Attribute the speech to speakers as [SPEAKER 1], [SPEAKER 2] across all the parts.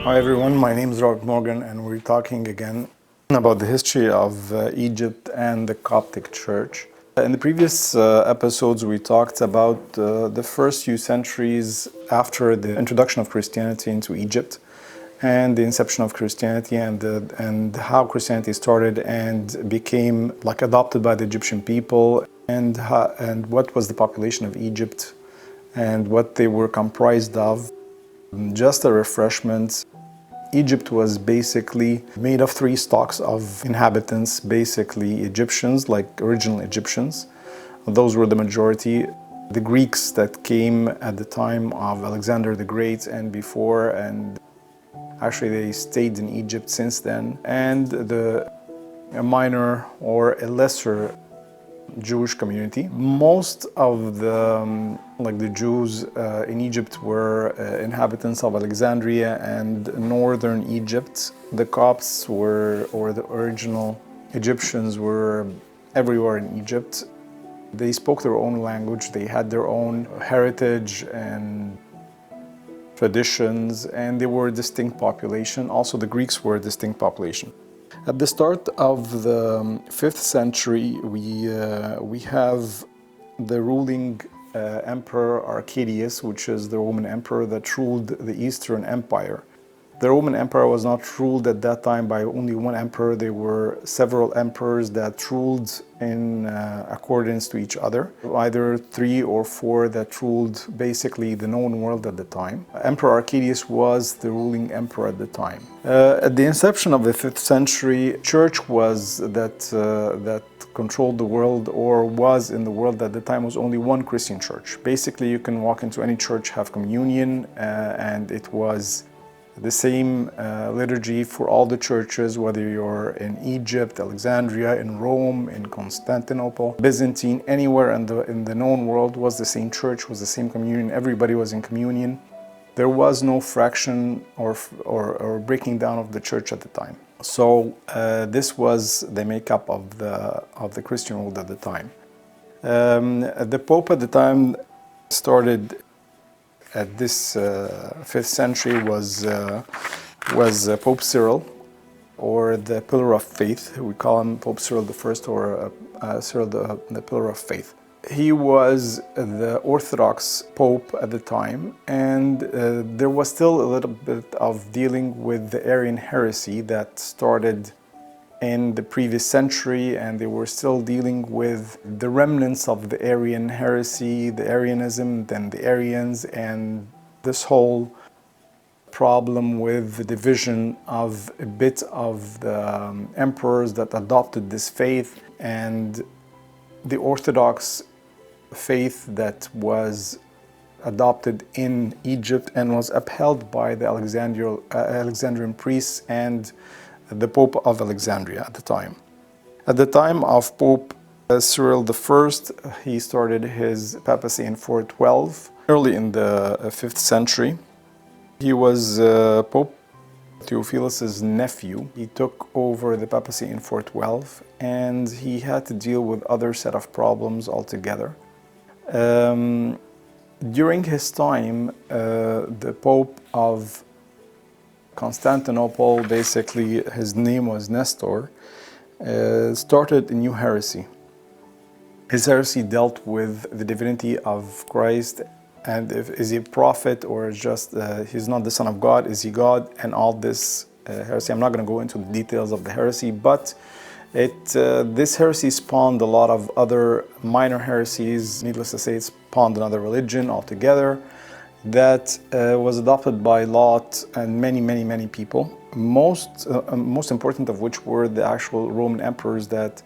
[SPEAKER 1] Hi everyone, my name is Robert Morgan and we're talking again about the history of Egypt and the Coptic Church. In the previous episodes we talked about the first few centuries after the introduction of Christianity into Egypt and the inception of Christianity and how Christianity started and became like adopted by the Egyptian people and what was the population of Egypt and what they were comprised of. Just a refreshment. Egypt was basically made of three stocks of inhabitants, basically Egyptians, like original Egyptians. Those were the majority. The Greeks that came at the time of Alexander the Great and before, and actually they stayed in Egypt since then, and a minor or a lesser Jewish community. Most of the the Jews in Egypt were inhabitants of Alexandria and northern Egypt. The Copts were, or the original Egyptians were everywhere in Egypt. They spoke their own language, they had their own heritage and traditions, and they were a distinct population. Also, the Greeks were a distinct population. At the start of the 5th century, we have the ruling emperor Arcadius, which is the Roman emperor that ruled the Eastern Empire. The Roman Empire was not ruled at that time by only one emperor. There were several emperors that ruled in accordance to each other, either 3 or 4 that ruled basically the known world at the time. Emperor Arcadius was the ruling emperor at the time. At the inception of the 5th century, church was that controlled the world or was in the world at the time was only one Christian church. Basically, you can walk into any church, have communion, and it was the same liturgy for all the churches, whether you're in Egypt, Alexandria, in Rome, in Constantinople, Byzantine, anywhere in the known world was the same church, was the same communion. Everybody was in communion. There was no fraction or breaking down of the church at the time. So this was the makeup of the Christian world at the time. The Pope at the time started at this 5th century was Pope Cyril, or the Pillar of Faith. We call him Pope Cyril the First, or Cyril the Pillar of Faith. He was the Orthodox Pope at the time, and there was still a little bit of dealing with the Arian heresy that started in the previous century, and they were still dealing with the remnants of the Arian heresy, the Arianism, then the Arians, and this whole problem with the division of a bit of the emperors that adopted this faith and the Orthodox faith that was adopted in Egypt and was upheld by the Alexandrian priests and the Pope of Alexandria at the time. At the time of Pope Cyril I, he started his papacy in 412, early in the 5th century. He was Pope Theophilus' nephew. He took over the papacy in 412, and he had to deal with other set of problems altogether. During his time, the Pope of Constantinople, basically his name was Nestor, started a new heresy. His heresy dealt with the divinity of Christ, and is he a prophet or just he's not the Son of God, is he God, and all this heresy. I'm not going to go into the details of the heresy, but this heresy spawned a lot of other minor heresies. Needless to say, it spawned another religion altogether that was adopted by Lot and many people. Most important of which were the actual Roman emperors that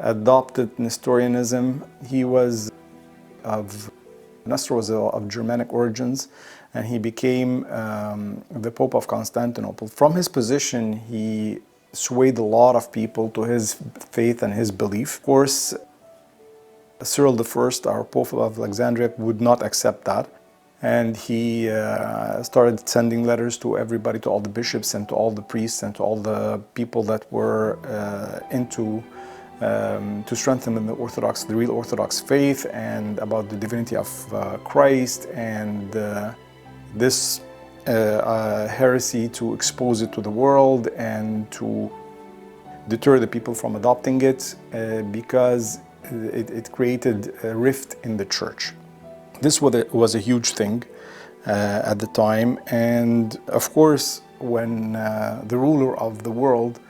[SPEAKER 1] adopted Nestorianism. Nestor was of Germanic origins, and he became the Pope of Constantinople. From his position, he swayed a lot of people to his faith and his belief. Of course, Cyril I, our Pope of Alexandria, would not accept that. And he started sending letters to everybody, to all the bishops and to all the priests and to all the people that were to strengthen in the real Orthodox faith and about the divinity of Christ. And this heresy to expose it to the world and to deter the people from adopting it because it created a rift in the church. This was a huge thing at the time, and of course when the ruler of the world,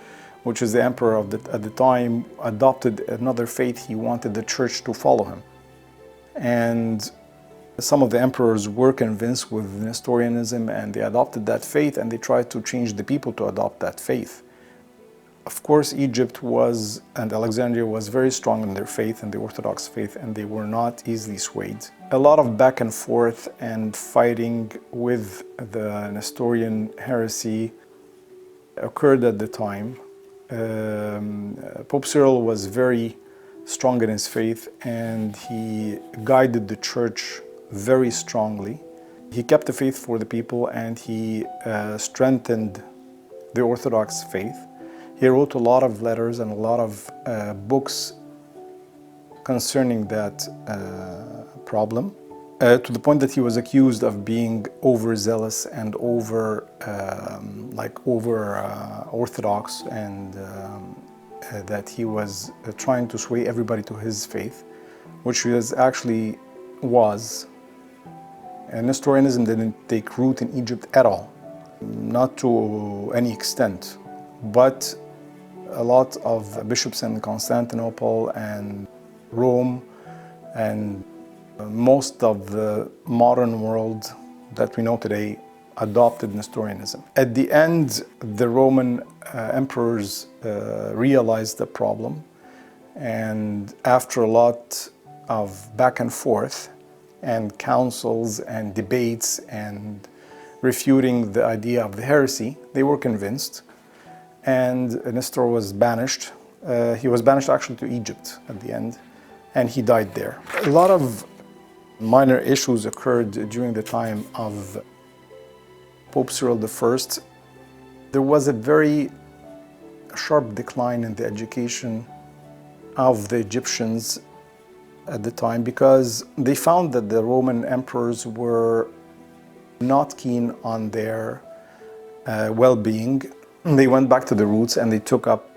[SPEAKER 1] which is the emperor at the time, adopted another faith, he wanted the church to follow him. And some of the emperors were convinced with Nestorianism and they adopted that faith, and they tried to change the people to adopt that faith. Of course, Egypt and Alexandria was very strong in their faith, in the Orthodox faith, and they were not easily swayed. A lot of back and forth and fighting with the Nestorian heresy occurred at the time. Pope Cyril was very strong in his faith, and he guided the church very strongly. He kept the faith for the people, and he strengthened the Orthodox faith. He wrote a lot of letters and a lot of books concerning that problem, to the point that he was accused of being overzealous and orthodox, and that he was trying to sway everybody to his faith, which was. And Nestorianism didn't take root in Egypt at all, not to any extent. But a lot of bishops in Constantinople and Rome and most of the modern world that we know today adopted Nestorianism. At the end, the Roman emperors realized the problem, and after a lot of back and forth and councils and debates and refuting the idea of the heresy, they were convinced. And Nestor was banished. He was banished actually to Egypt at the end, and he died there. A lot of minor issues occurred during the time of Pope Cyril I. There was a very sharp decline in the education of the Egyptians at the time, because they found that the Roman emperors were not keen on their well-being. They went back to the roots and they took up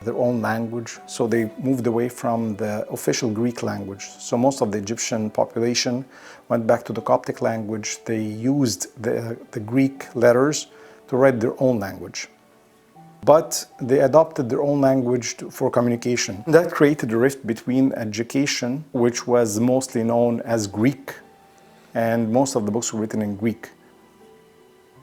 [SPEAKER 1] their own language. So they moved away from the official Greek language. So most of the Egyptian population went back to the Coptic language. They used the Greek letters to write their own language. But they adopted their own language for communication. That created a rift between education, which was mostly known as Greek, and most of the books were written in Greek,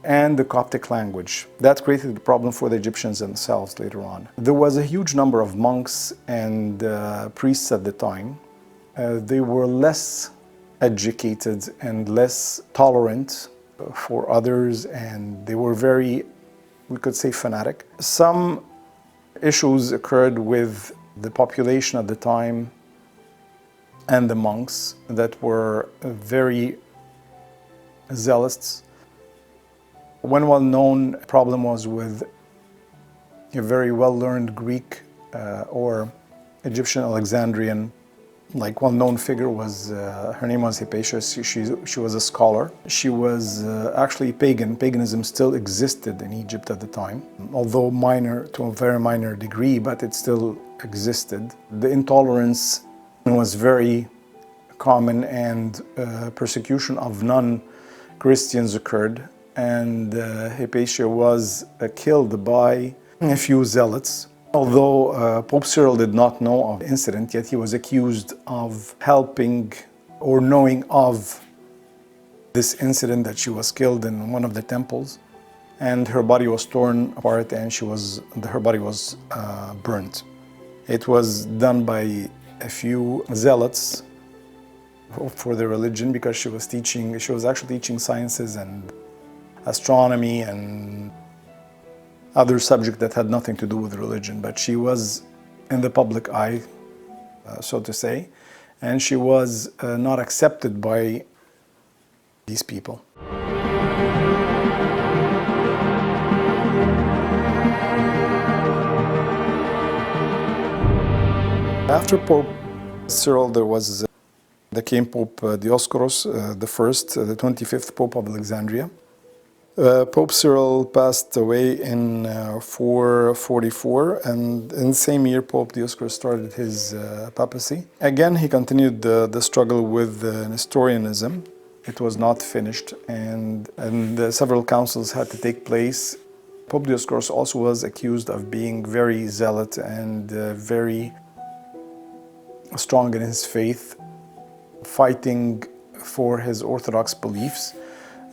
[SPEAKER 1] and the Coptic language. That created a problem for the Egyptians themselves later on. There was a huge number of monks and priests at the time. They were less educated and less tolerant for others, and they were very, we could say, fanatic. Some issues occurred with the population at the time and the monks that were very zealous. One well-known problem was with a very well-learned Greek or Egyptian Alexandrian, well-known figure was, her name was Hypatia. She was a scholar. She was actually pagan. Paganism still existed in Egypt at the time, although minor, to a very minor degree, but it still existed. The intolerance was very common, and persecution of non-Christians occurred. And Hypatia was killed by a few zealots. Although Pope Cyril did not know of the incident, yet he was accused of helping or knowing of this incident, that she was killed in one of the temples, and her body was torn apart, and her body was burnt. It was done by a few zealots for the religion, because she was actually teaching sciences and astronomy and other subjects that had nothing to do with religion, but she was in the public eye, so to say, and she was not accepted by these people. After Pope Cyril, there came Pope Dioscorus, the 25th Pope of Alexandria. Pope Cyril passed away in 444, and in the same year Pope Dioscorus started his papacy. Again, he continued the struggle with Nestorianism. It was not finished, and several councils had to take place. Pope Dioscorus also was accused of being very zealot and very strong in his faith, fighting for his Orthodox beliefs.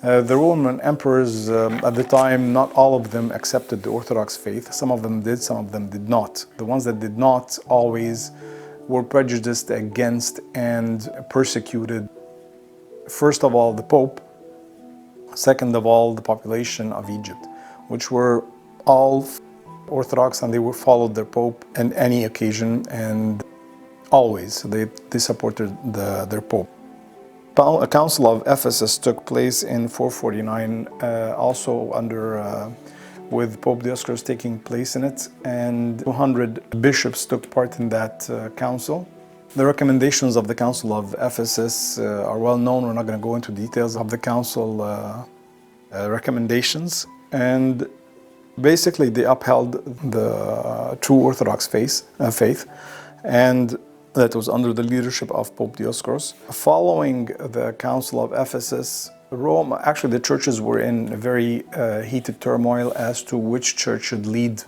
[SPEAKER 1] The Roman emperors at the time, not all of them accepted the Orthodox faith. Some of them did, some of them did not. The ones that did not always were prejudiced against and persecuted. First of all, the Pope. Second of all, the population of Egypt, which were all Orthodox, and they followed their Pope on any occasion, and always they supported their Pope. A Council of Ephesus took place in 449, also with Pope Dioscorus taking place in it, and 200 bishops took part in that council. The recommendations of the Council of Ephesus are well known. We're not going to go into details of the council recommendations, and basically they upheld the true Orthodox faith, and that was under the leadership of Pope Dioscorus. Following the Council of Ephesus, Rome, actually the churches were in a very heated turmoil as to which church should lead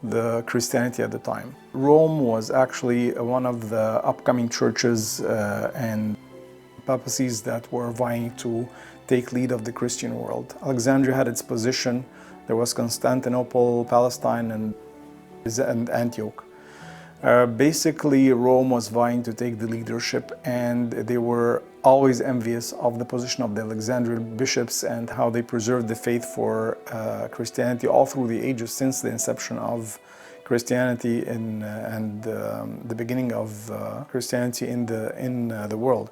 [SPEAKER 1] the Christianity at the time. Rome was actually one of the upcoming churches and papacies that were vying to take lead of the Christian world. Alexandria had its position. There was Constantinople, Palestine, and Antioch. Basically, Rome was vying to take the leadership, and they were always envious of the position of the Alexandrian bishops and how they preserved the faith for Christianity all through the ages since the inception of Christianity and the beginning of Christianity in the world.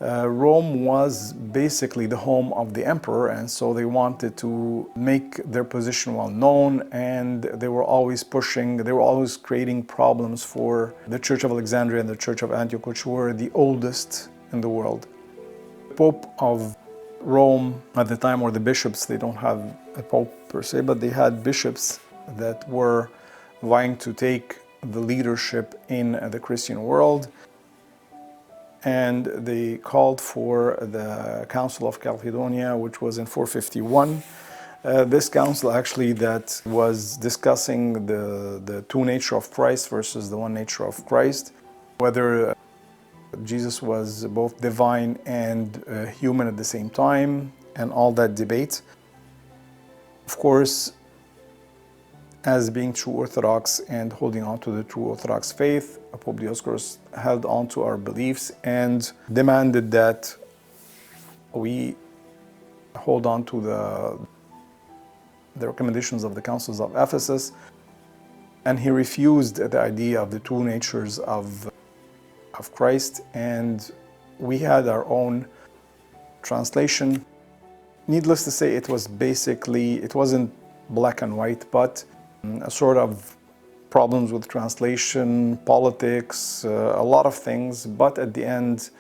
[SPEAKER 1] Rome was basically the home of the emperor, and so they wanted to make their position well known, and they were always creating problems for the Church of Alexandria and the Church of Antioch, which were the oldest in the world. The Pope of Rome at the time, or the bishops, they don't have a pope per se, but they had bishops that were vying to take the leadership in the Christian world. And they called for the Council of Chalcedonia, which was in 451. This council actually that was discussing the two nature of Christ versus the one nature of Christ, whether Jesus was both divine and human at the same time, and all that debate. Of course, as being true Orthodox and holding on to the true Orthodox faith, Pope Dioscorus held on to our beliefs and demanded that we hold on to the recommendations of the councils of Ephesus, and he refused the idea of the two natures of Christ, and we had our own translation. Needless to say, it wasn't black and white, but a sort of problems with translation, politics, a lot of things, but at the end,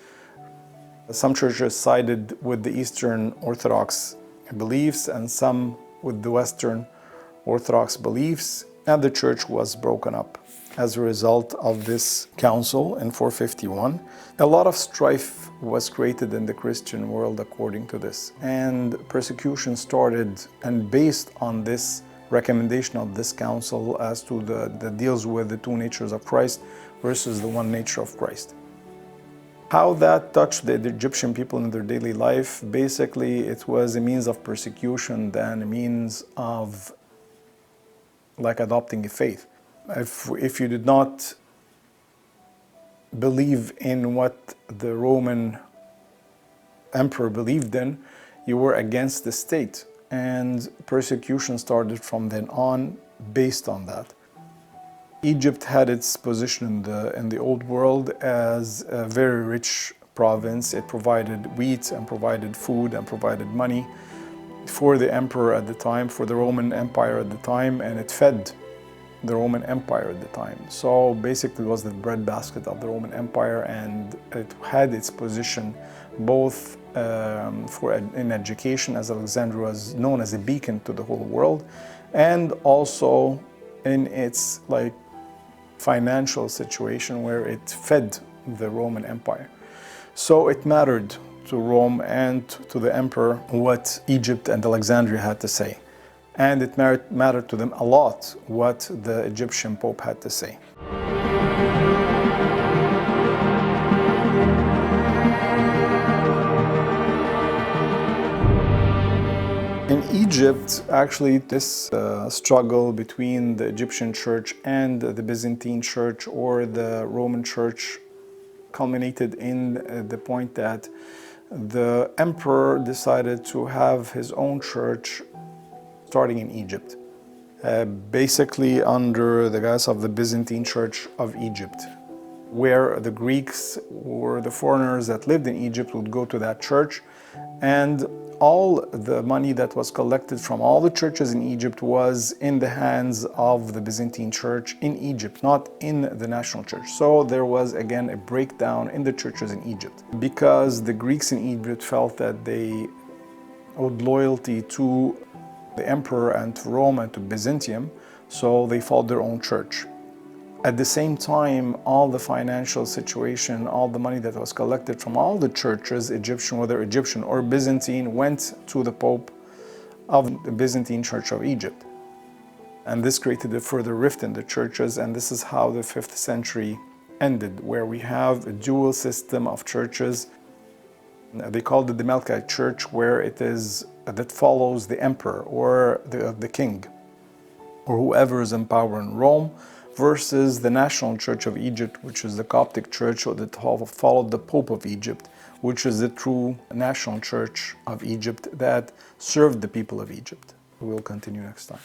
[SPEAKER 1] some churches sided with the Eastern Orthodox beliefs and some with the Western Orthodox beliefs, and the church was broken up as a result of this council in 451. A lot of strife was created in the Christian world according to this, and persecution started, and based on this recommendation of this council as to that deals with the two natures of Christ versus the one nature of Christ. How that touched the Egyptian people in their daily life, basically it was a means of persecution than a means of like adopting a faith. If you did not believe in what the Roman emperor believed in, you were against the state, and persecution started from then on based on that. Egypt had its position in the old world as a very rich province. It provided wheat and provided food and provided money for the emperor at the time, for the Roman Empire at the time, and it fed the Roman Empire at the time. So basically it was the breadbasket of the Roman Empire, and it had its position both in education, as Alexandria was known as a beacon to the whole world, and also in its financial situation where it fed the Roman Empire. So it mattered to Rome and to the emperor what Egypt and Alexandria had to say. And it mattered to them a lot what the Egyptian Pope had to say. In Egypt, actually, this struggle between the Egyptian Church and the Byzantine Church or the Roman Church culminated in the point that the emperor decided to have his own church starting in Egypt, basically under the guise of the Byzantine Church of Egypt, where the Greeks or the foreigners that lived in Egypt would go to that church, and all the money that was collected from all the churches in Egypt was in the hands of the Byzantine Church in Egypt, not in the national church. So there was again a breakdown in the churches in Egypt because the Greeks in Egypt felt that they owed loyalty to the emperor and to Rome and to Byzantium, so they followed their own church. At the same time, all the financial situation, all the money that was collected from all the churches, Egyptian, whether Egyptian or Byzantine, went to the Pope of the Byzantine Church of Egypt. And this created a further rift in the churches, and this is how the 5th century ended, where we have a dual system of churches. They called it the Melkite Church, where it is that follows the emperor or the king, or whoever is in power in Rome, versus the National Church of Egypt, which is the Coptic Church that followed the Pope of Egypt, which is the true national church of Egypt that served the people of Egypt. We'll continue next time.